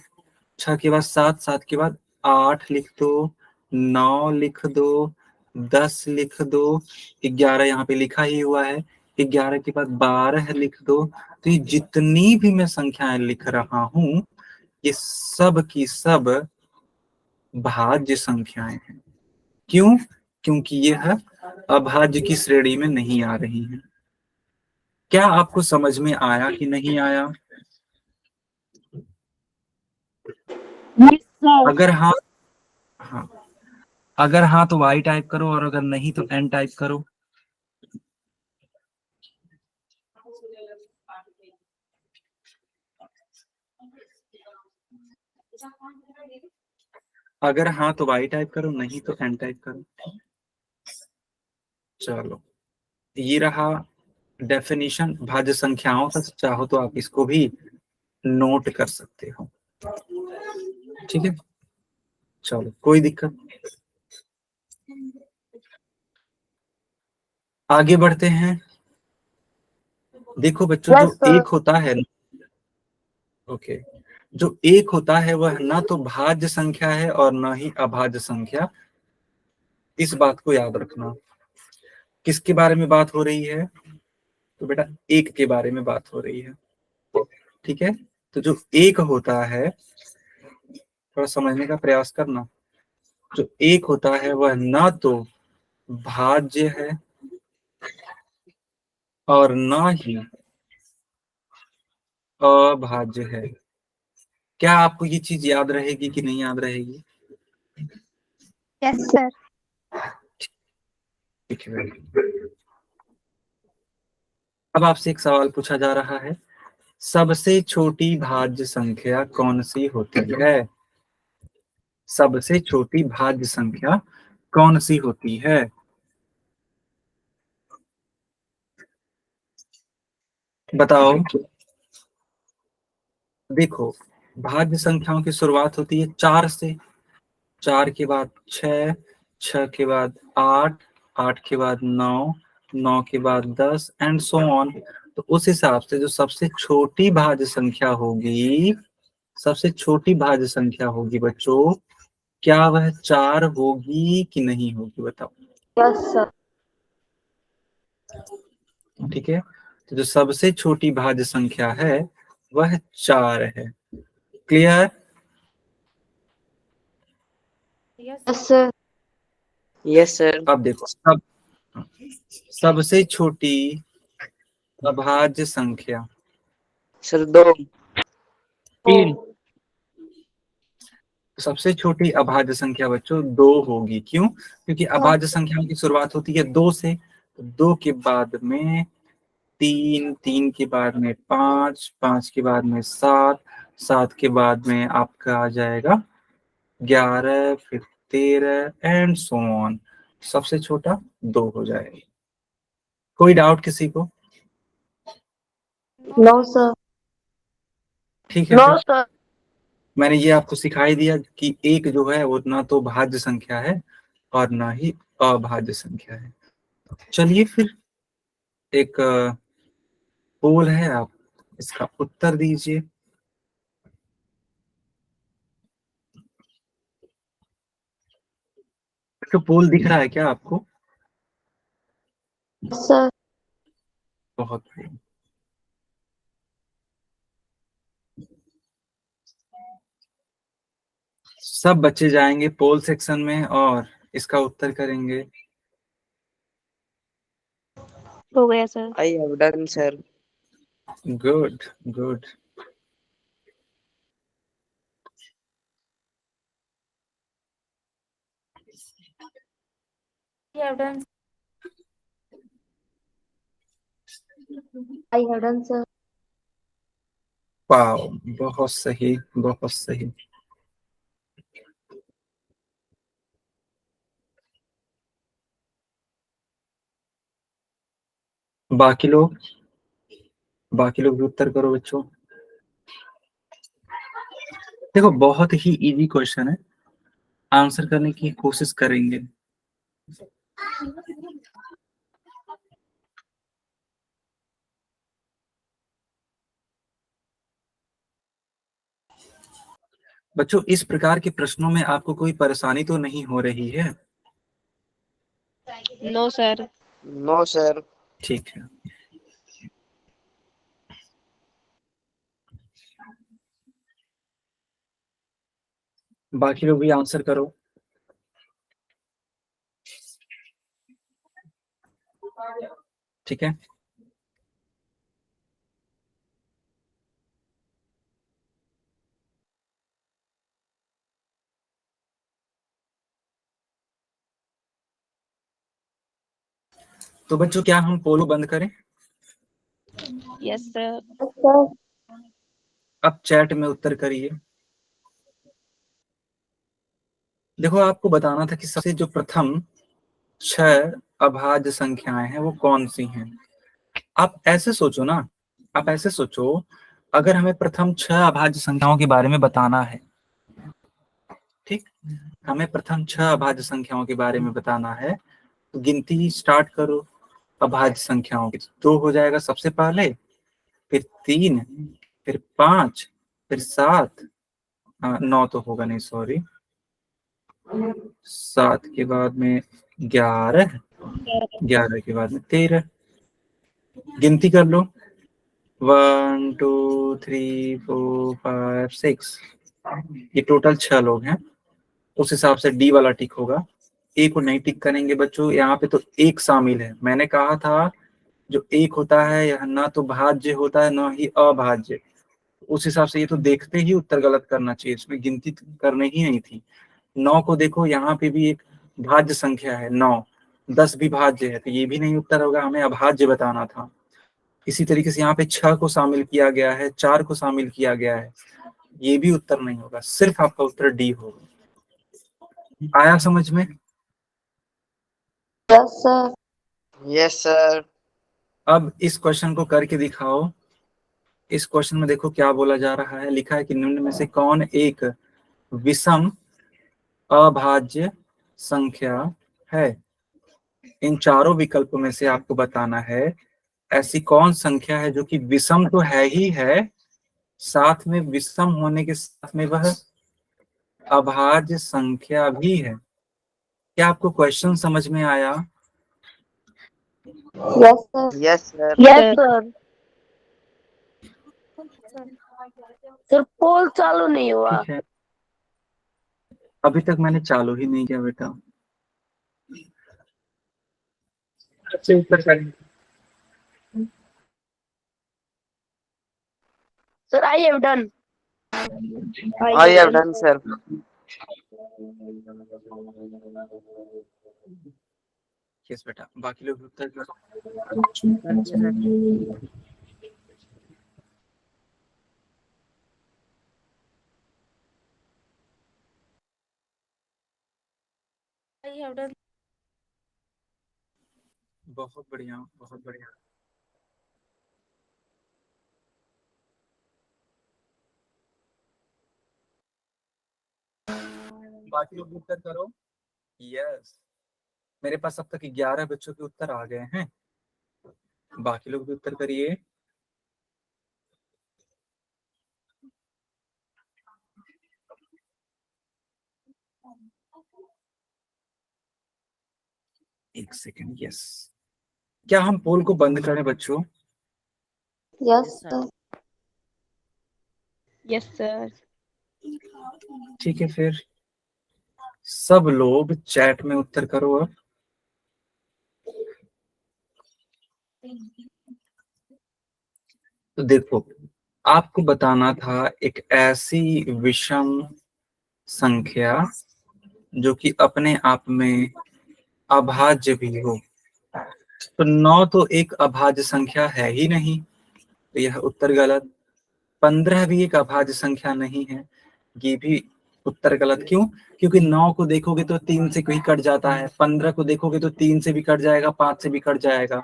6 के बाद 7, 7 के बाद 8 लिख दो, 9 लिख दो, 10 लिख दो, 11 यहाँ पे लिखा ही हुआ है, 11 के बाद 12 लिख दो। तो ये जितनी भी मैं संख्याएं लिख रहा हूं ये सब की सब भाज्य संख्याएं हैं। क्यों? क्योंकि यह अभाज्य की श्रेणी में नहीं आ रही हैं। क्या आपको समझ में आया कि नहीं आया? Yes, sir. अगर हाँ, हाँ, अगर हाँ तो y टाइप करो और अगर नहीं तो n टाइप करो। अगर हाँ तो y टाइप करो, नहीं तो n टाइप करो। चलो, ये रहा डेफिनेशन भाज्य संख्याओं का। चाहो तो आप इसको भी नोट कर सकते हो, ठीक है। चलो, कोई दिक्कत? आगे बढ़ते हैं। देखो बच्चों, Yes, जो sir. एक होता है, ओके, जो एक होता है वह ना तो भाज्य संख्या है और ना ही अभाज्य संख्या। इस बात को याद रखना। किसके बारे में बात हो रही है? तो बेटा एक के बारे में बात हो रही है, ठीक है। तो जो एक होता है, थोड़ा समझने का प्रयास करना, जो एक होता है वह ना तो भाज्य है और ना ही अभाज्य है। क्या आपको ये चीज याद रहेगी कि नहीं याद रहेगी? Yes sir. ठीक है। अब आपसे एक सवाल पूछा जा रहा है, सबसे छोटी भाज्य संख्या कौन सी होती है? सबसे छोटी भाज्य संख्या कौन सी होती है? बताओ। देखो, भाज्य संख्याओं की शुरुआत होती है 4 से। 4 के बाद 6, 6 के बाद 8, 8 के बाद 9, 9 के बाद 10 एंड सो ऑन। तो उस हिसाब से जो सबसे छोटी भाज्य संख्या होगी, सबसे छोटी भाज्य संख्या होगी बच्चों, क्या वह 4 होगी कि नहीं होगी? बताओ। Yes, sir. ठीक है, तो जो सबसे छोटी भाज्य संख्या है वह 4 है। Clear? Yes, sir. Yes, sir. अब देखो, सबसे छोटी अभाज्य संख्या, Sir, 2. 3 सबसे छोटी अभाज्य संख्या बच्चों 2 होगी। क्यों? क्योंकि अभाज्य संख्याओं की शुरुआत होती है 2 से। तो 2 के बाद में 3, 3 के बाद में 5, 5 के बाद में 7, 7 के बाद में आपका आ जाएगा 11, फिर 13 एंड सो ऑन। सबसे छोटा 2 हो जाएगा। कोई डाउट किसी को? No, sir. ठीक है, No, फिर sir. मैंने ये आपको सिखाई दिया कि एक जो है वो ना तो भाज्य संख्या है और ना ही अभाज्य संख्या है। चलिए फिर एक पोल है, आप इसका उत्तर दीजिए। तो पोल दिख रहा है क्या आपको? Yes, sir. बहुत बढ़िया। सब बच्चे जाएंगे पोल सेक्शन में और इसका उत्तर करेंगे। हो गया sir. I have done, sir. Good good. I have done, sir. Wow, बहुत सही, बहुत सही। बाकी लोग, बाकी लोग भी उत्तर करो बच्चों। देखो बहुत ही इजी क्वेश्चन है, आंसर करने की कोशिश करेंगे। बच्चों, इस प्रकार के प्रश्नों में आपको कोई परेशानी तो नहीं हो रही है? No sir. No sir. ठीक है। बाकी लोग भी आंसर करो। ठीक है। तो बच्चों, क्या हम पोलो बंद करें? Yes sir. अब चैट में उत्तर करिए। देखो, आपको बताना था कि सबसे जो प्रथम 6 अभाज्य संख्याएं हैं वो कौन सी हैं। आप ऐसे सोचो ना, आप ऐसे सोचो, अगर हमें प्रथम 6 अभाज्य संख्याओं के बारे में बताना है, ठीक, हमें प्रथम 6 अभाज्य संख्याओं के बारे में बताना है, तो गिनती स्टार्ट करो अभाज्य संख्याओं की। 2 हो जाएगा सबसे पहले, फिर 3, फिर 5, फिर 7, 9 तो होगा नहीं, सॉरी, 7 के बाद में 11, 11 के बाद में 13। गिनती कर लो, 1 2 3 4 5 6। ये टोटल 6 लोग हैं। उस हिसाब से डी वाला टिक होगा। ए को नहीं टिक करेंगे बच्चों, यहाँ पे तो एक शामिल है। मैंने कहा था जो एक होता है यह ना तो भाज्य होता है ना ही अभाज्य। उस हिसाब से ये तो देखते ही उत्तर गलत करना चाहिए, इसमें गिनती करने ही नहीं थी। 9 को देखो, यहाँ पे भी एक भाज्य संख्या है 9, 10 भी भाज्य है, तो ये भी नहीं उत्तर होगा, हमें अभाज्य बताना था। इसी तरीके से यहाँ पे 6 को शामिल किया गया है, 4 को शामिल किया गया है, ये भी उत्तर नहीं होगा, सिर्फ आपका उत्तर डी होगा। आया समझ में? Yes sir. Yes sir. अब इस क्वेश्चन को करके दिखाओ। इस क्वेश्चन में देखो क्या बोला जा रहा है। लिखा है कि निम्न में से कौन एक विषम अभाज्य संख्या है। इन चारों विकल्पों में से आपको बताना है ऐसी कौन संख्या है जो कि विषम तो है ही है, साथ में विषम होने के साथ में वह अभाज्य संख्या भी है। क्या आपको क्वेश्चन समझ में आया? Yes sir. Yes sir. Yes sir. Sir poll चालू नहीं हुआ। ठीक है, अभी तक मैंने चालू ही नहीं किया बेटा। अच्छे उत्तर करेंगे। Sir I have done. I have done sir. Yes बेटा, बाकी लोग उत्तर करो। I have done. बहुत बढ़िया, बहुत बढ़िया। बाकी लोग उत्तर करो। यस, मेरे पास अब तक 11 बच्चों के उत्तर आ गए हैं। बाकी लोग भी उत्तर करिए। एक सेकंड। यस, क्या हम पोल को बंद करें बच्चों? Yes sir. Yes sir. ठीक है, फिर सब लोग चैट में उत्तर करो अब। तो देखो, आपको बताना था एक ऐसी विषम संख्या जो कि अपने आप में अभाज्य भी हो। तो 9 तो एक अभाज्य संख्या है ही नहीं, तो यह उत्तर गलत। 15 भी एक अभाज्य संख्या नहीं है, ये भी उत्तर गलत। क्यों? क्योंकि 9 को देखोगे तो 3 से कोई कट जाता है, 15 को देखोगे तो 3 से भी कट जाएगा, 5 से भी कट जाएगा,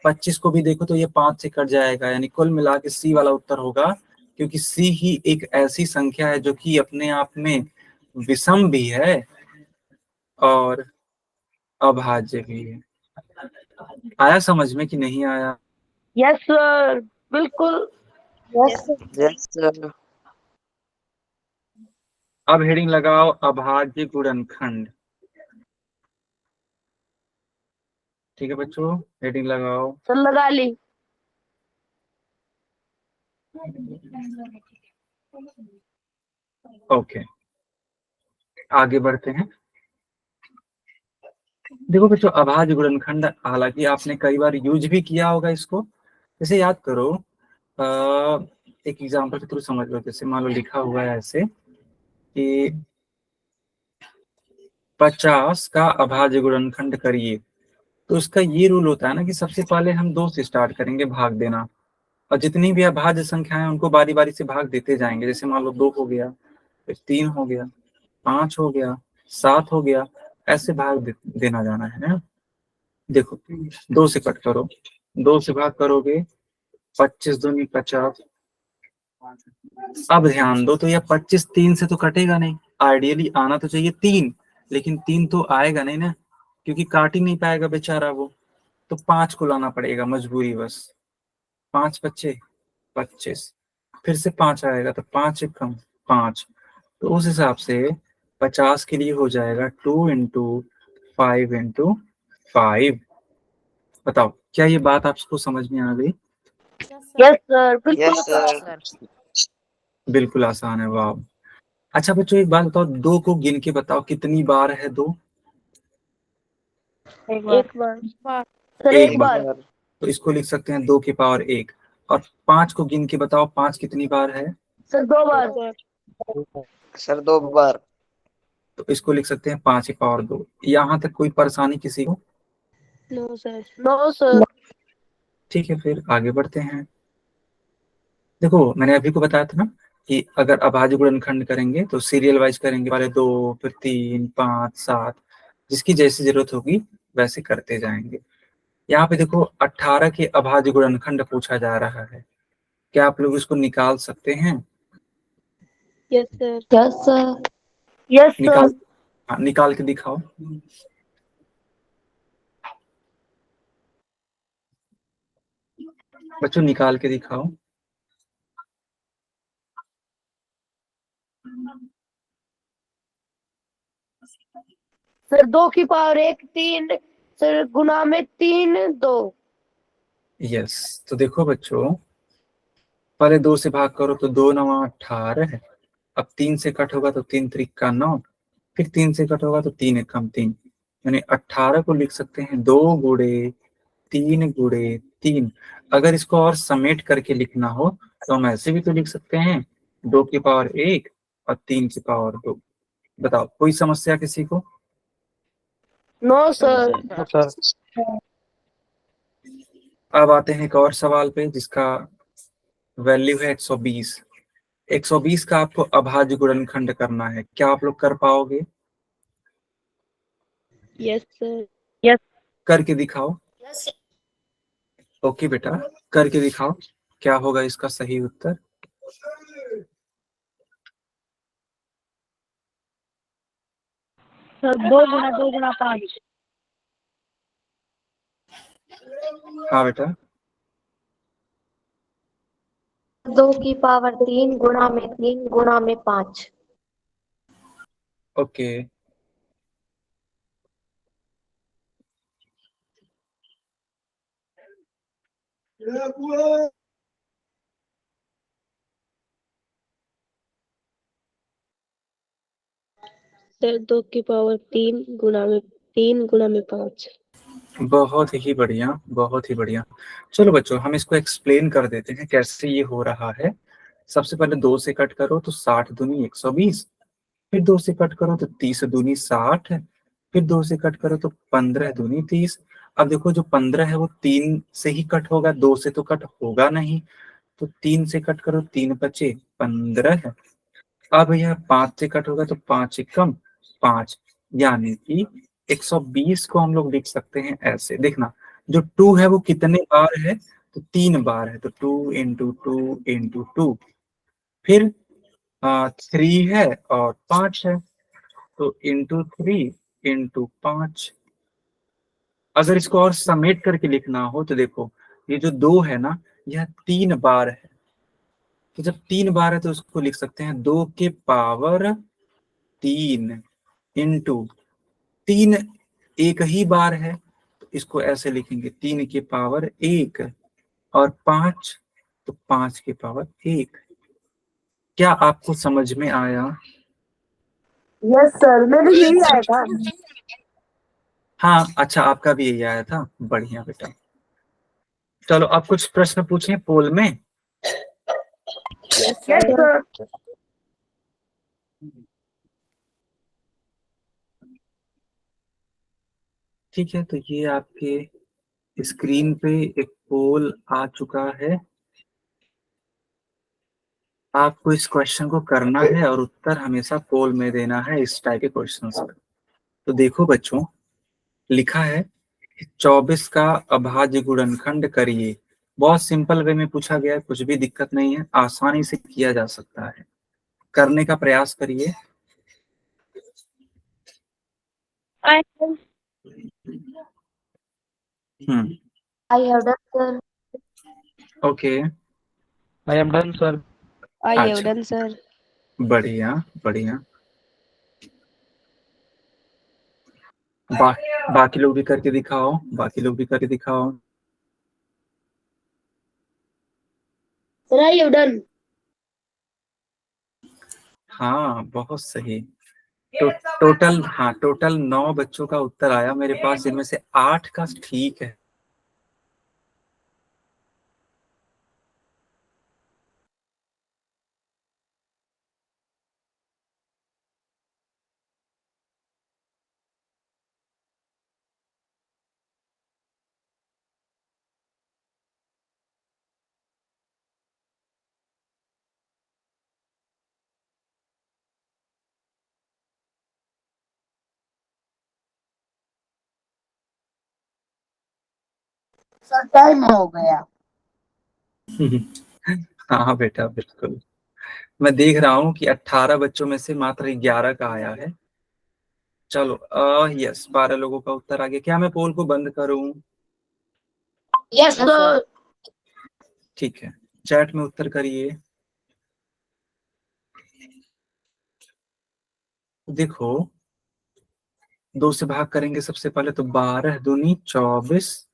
25 को भी देखो तो ये 5 से कट जाएगा। यानी कुल मिला के सी वाला उत्तर होगा, क्योंकि सी ही एक ऐसी संख्या है जो कि अपने आप में विषम भी है और अभाज्य भी है। आया समझ में कि नहीं आया? यस सर, बिल्कुल। Yes Yes, sir. अब हेडिंग लगाओ अभाज्य गुणनखंड। ठीक है बच्चों, हेडिंग लगाओ। सर लगा ली। ओके, आगे बढ़ते हैं। देखो बच्चों, अभाज्य गुणनखंड हालांकि आपने कई बार यूज भी किया होगा इसको। जैसे याद करो, एक एग्जांपल के थ्रू समझ लो। जैसे मान लो लिखा हुआ है ऐसे कि 50 का अभाज्य गुणनखंड करिए। तो इसका ये रूल होता है ना कि सबसे पहले हम 2 से स्टार्ट करेंगे भाग देना, और जितनी भी अभाज्य संख्याएं हैं उनको बारी बारी से भाग देते जाएंगे। जैसे मान लो 2 हो गया, फिर 3 हो गया, 5 हो गया, 7 हो गया, ऐसे भाग देना जाना है ना। देखो 2 से कट करो, 2 से भाग करोगे 25 दूनी 50। अब ध्यान दो, तो यह 25 3 से तो कटेगा नहीं। आइडियली आना तो चाहिए 3, लेकिन 3 तो आएगा नहीं ना, क्योंकि काट ही नहीं पाएगा बेचारा वो। तो 5 को लाना पड़ेगा मजबूरी बस। 5 बच्चे 25, फिर से 5 आएगा तो 5 एक कम 5। तो उस हिसाब से 50 के लिए हो जाएगा 2 इंटू 5 इंटू 5। बताओ क्या ये बात आपको समझ में आ गई? यस सर, बिल्कुल Yes, sir. बिल्कुल आसान है, वाह। अच्छा बच्चों एक बात बताओ, 2 को गिन के बताओ कितनी बार है 2? एक बार सर, एक एक बार। बार। Sir. तो इसको लिख सकते हैं 2 की पावर 1। और 5 को गिन के बताओ 5 कितनी बार है? सर 2 बार। Sir, 2 बार. तो इसको लिख सकते हैं 5 की पावर 2। यहाँ तक कोई परेशानी किसी को? No sir, no sir. ठीक है, फिर आगे बढ़ते हैं। देखो मैंने अभी को बताया था ना कि अगर अभाज्य गुणनखंड करेंगे तो सीरियल वाइज करेंगे, पहले 2 फिर 3 5 7, जिसकी जैसी जरूरत होगी वैसे करते जाएंगे। यहाँ पे देखो 18 के अभाज्य गुणनखंड पूछा जा रहा है। क्या आप लोग इसको निकाल सकते हैं? Yes sir. Yes sir yes निकाल, सर। हाँ, निकाल के दिखाओ। बच्चों निकाल के दिखाओ। सर 2 की पावर 1 3 सर, गुना में 3 2। यस, तो देखो बच्चों, पहले 2 से भाग करो तो 2 9 18। अब 3 से कट होगा तो 3 3 9, फिर 3 से कट होगा तो 3 1 3। यानी 18 को लिख सकते हैं 2 गुणे 3 गुणे 3। अगर इसको और समेट करके लिखना हो तो हम ऐसे भी तो लिख सकते हैं 2 की पावर 1 और 3 की पावर 2। बताओ कोई समस्या किसी को? No sir. Sir. अब आते हैं एक और सवाल पे जिसका वैल्यू है 120। 120 का आपको अभाज्य गुणनखंड करना है, क्या आप लोग कर पाओगे? Yes sir. यस करके दिखाओ। ओके बेटा, करके दिखाओ क्या होगा इसका सही उत्तर। सर, 2 गुना 2 गुना 5। हाँ बेटा, 2 की पावर 3 गुणा में 3 गुणा में 5। ओके। सर 2 की पावर 3 गुना में 3 गुना में 5। बहुत ही बढ़िया, बहुत ही बढ़िया। चलो बच्चों हम इसको एक्सप्लेन कर देते हैं कैसे ये हो रहा है। सबसे पहले 2 से कट करो तो 60 दूनी 120, फिर 2 से कट करो तो 30 दूनी 60, फिर 2 से कट करो तो 15 दूनी 30। अब देखो जो 15 है वो 3 से ही कट होगा, 2 से तो कट होगा नहीं। तो 3 से कट करो 3 बचे 15। अब यह 5 से कट होगा तो 5 कम 5, यानी कि 120 को हम लोग लिख सकते हैं ऐसे। देखना जो 2 है वो कितने बार है, तो 3 बार है, तो 2 इंटू 2 इंटू 2। फिर 3 है और 5 है, तो इंटू 3 इंटू 5। अगर इसको और समेट करके लिखना हो तो देखो, ये जो 2 है ना, यह 3 बार है। तो जब 3 बार है तो उसको लिख सकते हैं 2 के पावर 3 इंटू 3 एक ही बार है, तो इसको ऐसे लिखेंगे 3 के पावर 1, और 5 तो 5 के पावर 1। क्या आपको समझ में आया? यस सर, मैंने यही आया था। हाँ, अच्छा, आपका भी यही आया था, बढ़िया बेटा। चलो अब कुछ प्रश्न पूछें पोल में। Yes sir. ठीक है, तो ये आपके स्क्रीन पे एक पोल आ चुका है। आपको इस क्वेश्चन को करना है और उत्तर हमेशा पोल में देना है, इस टाइप के क्वेश्चन का। तो देखो बच्चों, लिखा है 24 का अभाज्य गुणनखंड करिए। बहुत सिंपल वे में पूछा गया है, कुछ भी दिक्कत नहीं है, आसानी से किया जा सकता है। करने का प्रयास करिए। I have done, sir. Okay, I am done, sir. I have अच्छा, done, sir. बढ़िया बढ़िया। बा, बाकी लोग भी करके दिखाओ, बाकी लोग भी करके दिखाओ। Sir, I have done. हाँ, बहुत सही। टोटल, हाँ, टोटल 9 बच्चों का उत्तर आया मेरे पास, जिनमें से 8 का ठीक है। सर टाइम हो गया। हाँ बेटा, बिल्कुल। मैं देख रहा हूँ कि 18 बच्चों में से मात्र 11 का आया है। चलो, यस, 12 लोगों का उत्तर आ गया। क्या मैं पोल को बंद करूं? Yes sir. ठीक है, चैट में उत्तर करिए। देखो, 2 से भाग करेंगे सबसे पहले, तो 12 दूनी 24,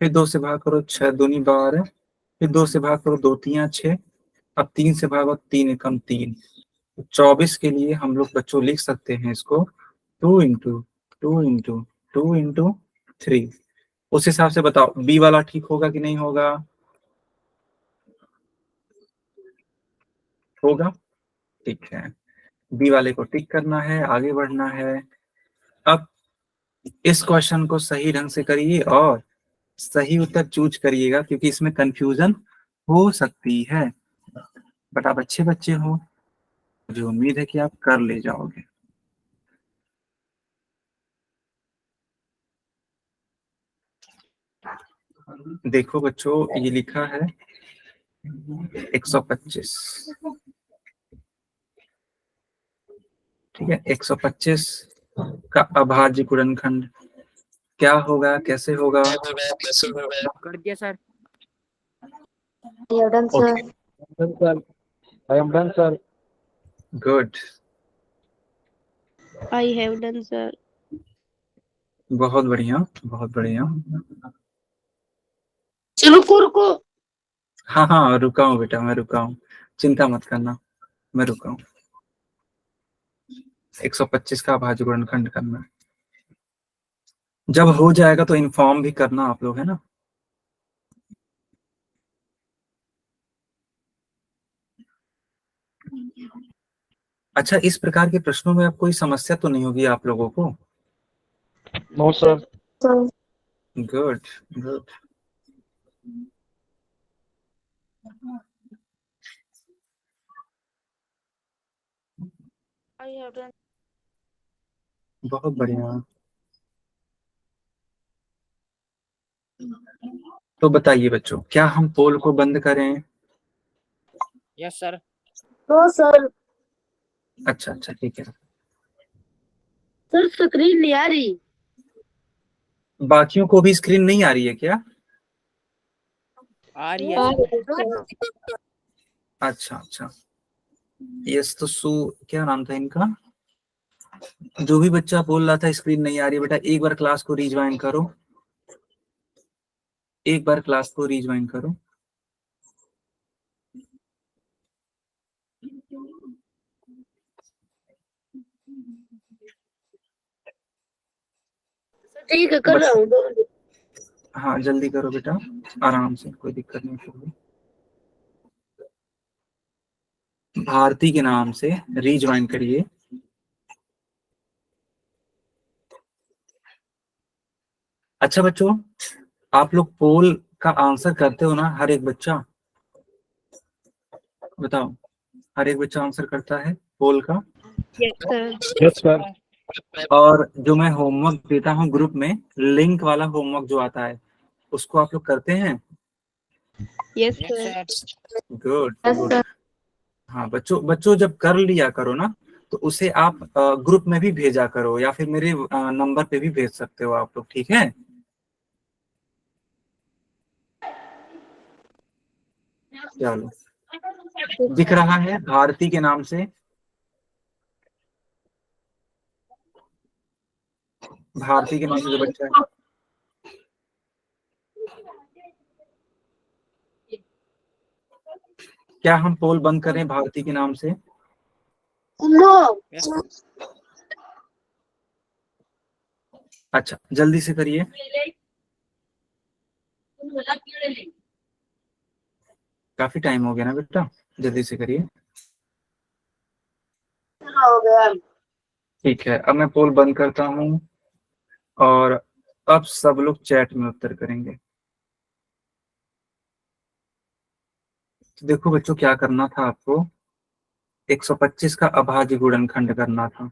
फिर 2 से भाग करो 6 दूनी 12, फिर 2 से भाग करो 2 तियां 6, अब 3 से भागो 3 एकम 3। 24 के लिए हम लोग बच्चों लिख सकते हैं इसको 2 इंटू 2 इंटू 2 इंटू 3। उस हिसाब से बताओ बी वाला ठीक होगा कि नहीं होगा? होगा, ठीक है। बी वाले को टिक करना है, आगे बढ़ना है। अब इस क्वेश्चन को सही ढंग से करिए और सही उत्तर चूज करिएगा, क्योंकि इसमें कंफ्यूजन हो सकती है। बट आप अच्छे बच्चे हो, मुझे उम्मीद है कि आप कर ले जाओगे। देखो बच्चों, ये लिखा है 125। ठीक है, 125 का अभाज्य गुणनखंड क्या होगा, कैसे होगा? कर दिया sir. I have done, sir. Okay, Done, sir. I am done, sir. Good, I have done, sir. बहुत बढ़िया, बहुत बढ़िया। रुको रुको। हाँ हाँ, रुका हूँ बेटा, मैं रुका हूँ, चिंता मत करना, मैं रुका हूँ। 125 का अभाज्य गुणनखंड करना है। जब हो जाएगा तो इन्फॉर्म भी करना आप लोग, है ना? अच्छा, इस प्रकार के प्रश्नों में अब कोई समस्या तो नहीं होगी आप लोगों को? No, sir. Sir. Good good. I have done. बहुत बढ़िया। तो बताइए बच्चों, क्या हम पोल को बंद करें? Yes, sir. No, sir. अच्छा अच्छा, ठीक है। सर स्क्रीन नहीं आ रही। बाकियों को भी स्क्रीन नहीं आ रही है क्या? आ रही है सर। अच्छा अच्छा, यस तो क्या नाम था इनका? जो भी बच्चा बोल रहा था स्क्रीन नहीं आ रही, बेटा एक बार क्लास को रिज्वाइन करो, एक बार क्लास को रिज्वाइन करो। ठीक है कर रहा हूँ 2 मिनट। हाँ जल्दी करो बेटा, आराम से, कोई दिक्कत नहीं होगी। भारती के नाम से रिज्वाइन करिए। अच्छा बच्चों, आप लोग पोल का आंसर करते हो ना, हर एक बच्चा? बताओ, हर एक बच्चा आंसर करता है पोल का? Yes sir. और जो मैं होमवर्क देता हूँ ग्रुप में, लिंक वाला होमवर्क जो आता है, उसको आप लोग करते हैं? Yes sir. Good yes good. Sir. हाँ बच्चों जब कर लिया करो ना, तो उसे आप ग्रुप में भी भेजा करो, या फिर मेरे नंबर पे भी भेज सकते हो आप लोग, ठीक है? चलो, दिख रहा है भारती के नाम से? भारती के नाम से जो बच्चा है, क्या हम पोल बंद करें भारती के नाम से? नो। अच्छा जल्दी से करिए। काफी टाइम हो गया ना बेटा, जल्दी से करिए। हो गया। ठीक है, अब मैं पोल बंद करता हूँ, और अब सब लोग चैट में उत्तर करेंगे। तो देखो बच्चों, क्या करना था आपको, 125 का अभाज्य गुणनखंड करना था।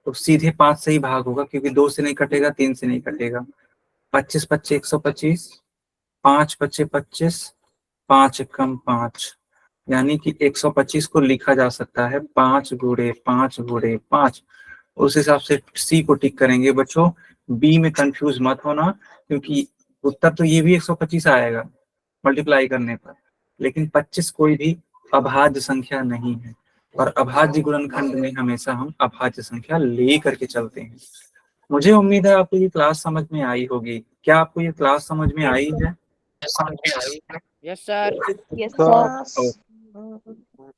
तो सीधे 5 से ही भाग होगा, क्योंकि 2 से नहीं कटेगा, 3 से नहीं कटेगा। 25 25 125, 5 25 25, 5 कम 5, यानी कि 125 को लिखा जा सकता है 5 गुणे 5 गुणे 5। उस हिसाब से सी को टिक करेंगे बच्चों। बी में कंफ्यूज मत होना, क्योंकि उत्तर तो ये भी 125 आएगा मल्टीप्लाई करने पर, लेकिन 25 कोई भी अभाज्य संख्या नहीं है, और अभाज्य गुणनखंड में हमेशा हम अभाज्य संख्या ले करके चलते हैं। मुझे उम्मीद है आपको ये क्लास समझ में आई होगी। क्या आपको ये क्लास समझ में आई है? Yes sir. Yes sir.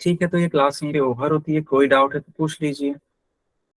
ठीक है, तो ये क्लास यहीं पे ओवर होती है। कोई डाउट है तो पूछ लीजिए।